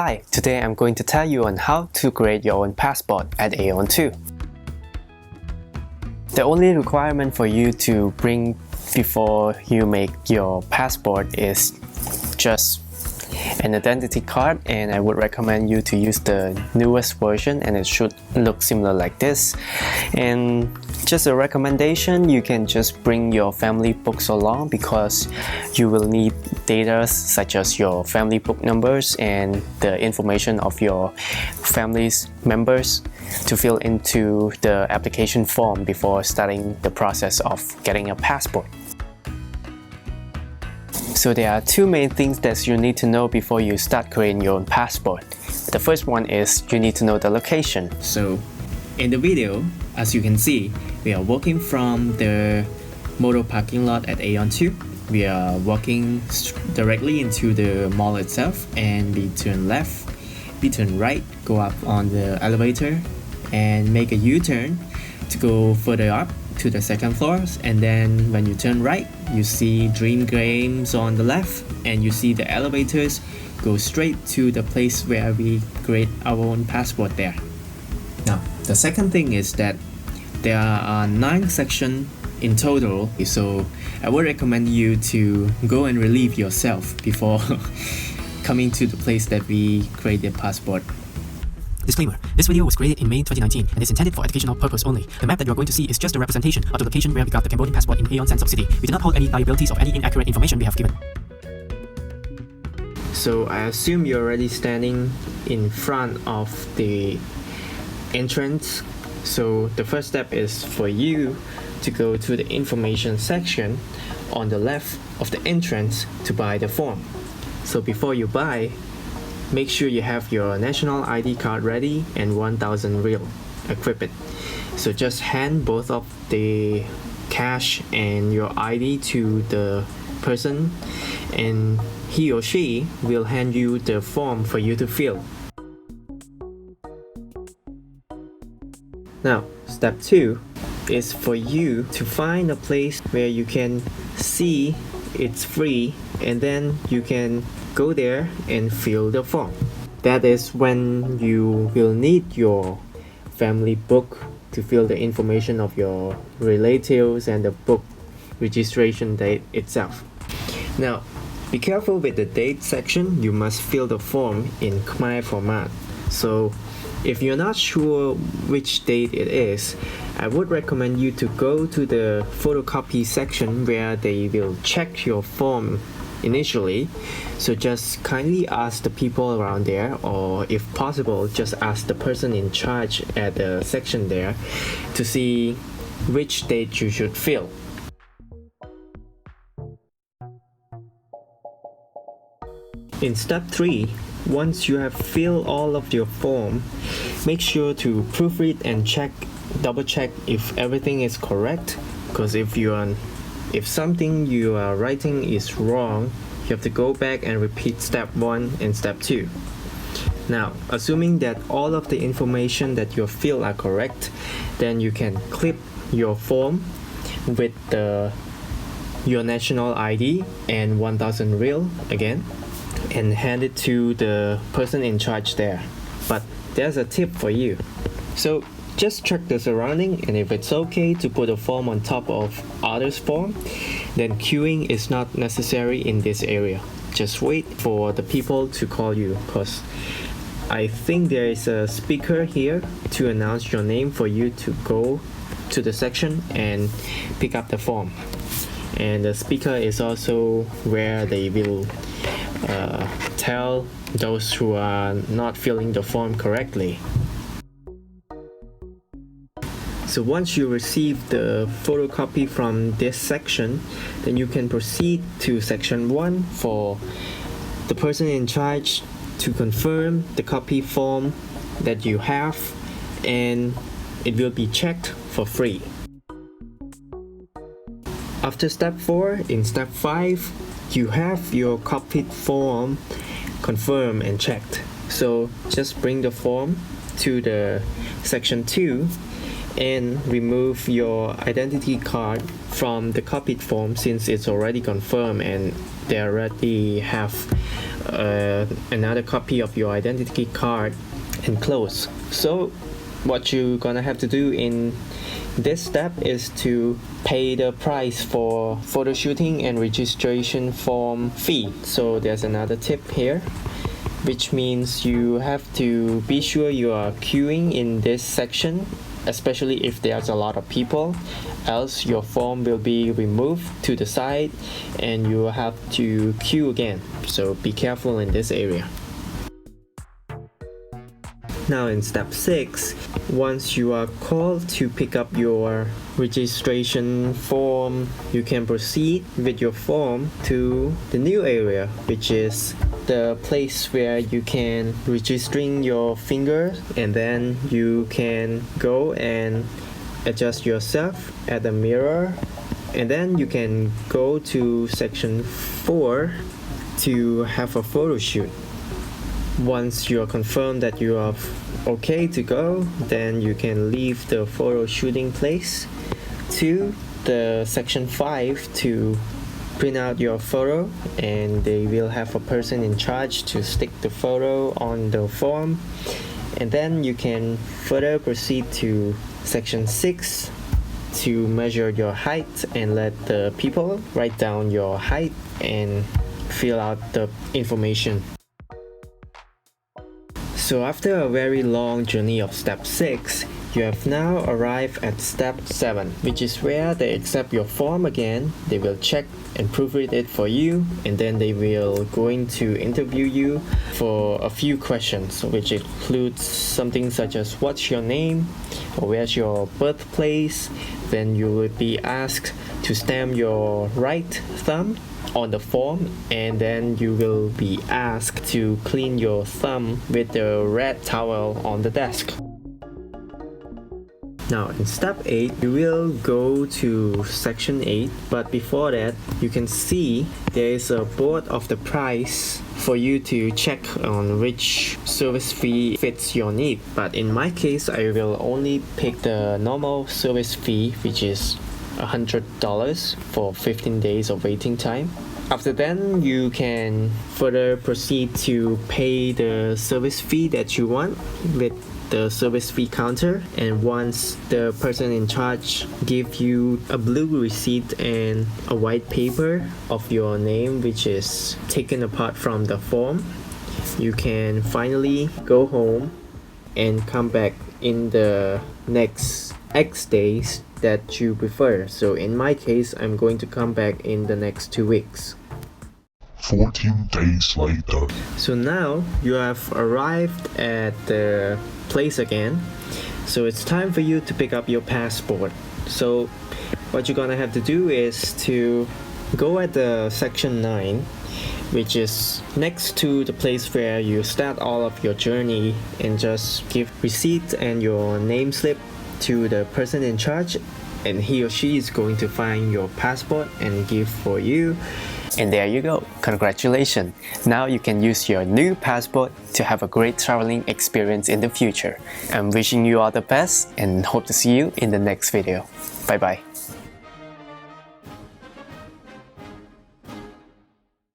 Hi, today I'm going to tell you on how to create your own passport at AO2. The only requirement for you to bring before you make your passport is just an identity card, and I would recommend you to use the newest version, and it should look similar like this. And just a recommendation, you can just bring your family books along because you will need data such as your family book numbers and the information of your family's members to fill into the application form before starting the process of getting a passport. So there are two main things that you need to know before you start creating your own passport. The first one is you need to know the location. So in the video, as you can see, we are walking from the motor parking lot at AEON 2. We are walking directly into the mall itself, and we turn left, we turn right, go up on the elevator and make a U-turn to go further up to the second floor. And then when you turn right, you see Dream Games on the left, and you see the elevators go straight to the place where we create our own passport there. Now, the second thing is that there are 9 sections in total, so I would recommend you to go and relieve yourself before coming to the place that we create the passport. Disclaimer: this video was created in May 2019 and is intended for educational purpose only. The map that you are going to see is just a representation of the location where we got the Cambodian passport in Aeon San City. We do not hold any liabilities of any inaccurate information we have given. So I assume you're already standing in front of the entrance. So the first step is for you to go to the information section on the left of the entrance to buy the form. So before you buy, make sure you have your national ID card ready and 1000 real equipped. So just hand both of the cash and your ID to the person, and he or she will hand you the form for you to fill. Now, step 2 is for you to find a place where you can see it's free, and then you can go there and fill the form. That is when you will need your family book to fill the information of your relatives and the book registration date itself. Now, be careful with the date section. You must fill the form in Khmer format. So if you're not sure which date it is, I would recommend you to go to the photocopy section where they will check your form initially. So just kindly ask the people around there, or if possible, just ask the person in charge at the section there to see which date you should fill. In step 3, once you have filled all of your form, make sure to proofread and double check if everything is correct, because if something you are writing is wrong, you have to go back and repeat step 1 and step 2. Now, assuming that all of the information that you fill are correct, then you can clip your form with your national ID and 1000 real again, and hand it to the person in charge there. But there's a tip for you. So just check the surrounding, and if it's okay to put a form on top of others' form, then queuing is not necessary in this area. Just wait for the people to call you, because I think there is a speaker here to announce your name for you to go to the section and pick up the form. And the speaker is also where they will tell those who are not filling the form correctly. So once you receive the photocopy from this section, then you can proceed to section 1 for the person in charge to confirm the copy form that you have, and it will be checked for free. After step 4, in step 5, you have your copied form confirmed and checked. So just bring the form to the section 2 and remove your identity card from the copied form, since it's already confirmed and they already have another copy of your identity card, and close. So what you're gonna have to do in this step is to pay the price for photo shooting and registration form fee. So there's another tip here, which means you have to be sure you are queuing in this section, especially if there's a lot of people, else your form will be removed to the side and you will have to queue again. So be careful in this area. Now in step 6, once you are called to pick up your registration form, you can proceed with your form to the new area, which is the place where you can registering your finger, and then you can go and adjust yourself at the mirror, and then you can go to section 4 to have a photo shoot. Once you are confirmed that you are okay to go, then you can leave the photo shooting place to the section 5 to print out your photo, and they will have a person in charge to stick the photo on the form. And then you can further proceed to section 6 to measure your height and let the people write down your height and fill out the information. So after a very long journey of step 6, you have now arrived at step 7, which is where they accept your form again. They will check and proofread it for you, and then they will going to interview you for a few questions, which includes something such as what's your name or where's your birthplace. Then you will be asked to stamp your right thumb on the form, and then you will be asked to clean your thumb with the red towel on the desk. Now in step 8, you will go to section 8, but before that, you can see there is a board of the price for you to check on which service fee fits your need. But in my case, I will only pick the normal service fee, which is $100 for 15 days of waiting time. After then, you can further proceed to pay the service fee that you want with the service fee counter, and once the person in charge give you a blue receipt and a white paper of your name, which is taken apart from the form, you can finally go home and come back in the next X days that you prefer. So in my case, I'm going to come back in the next 2 weeks. 14 days later. So now you have arrived at the place again. So it's time for you to pick up your passport. So what you're gonna have to do is to go at the section 9, which is next to the place where you start all of your journey, and just give receipt and your name slip to the person in charge, and he or she is going to find your passport and give for you. And there you go. Congratulations. Now you can use your new passport to have a great traveling experience in the future. I'm wishing you all the best and hope to see you in the next video. Bye bye.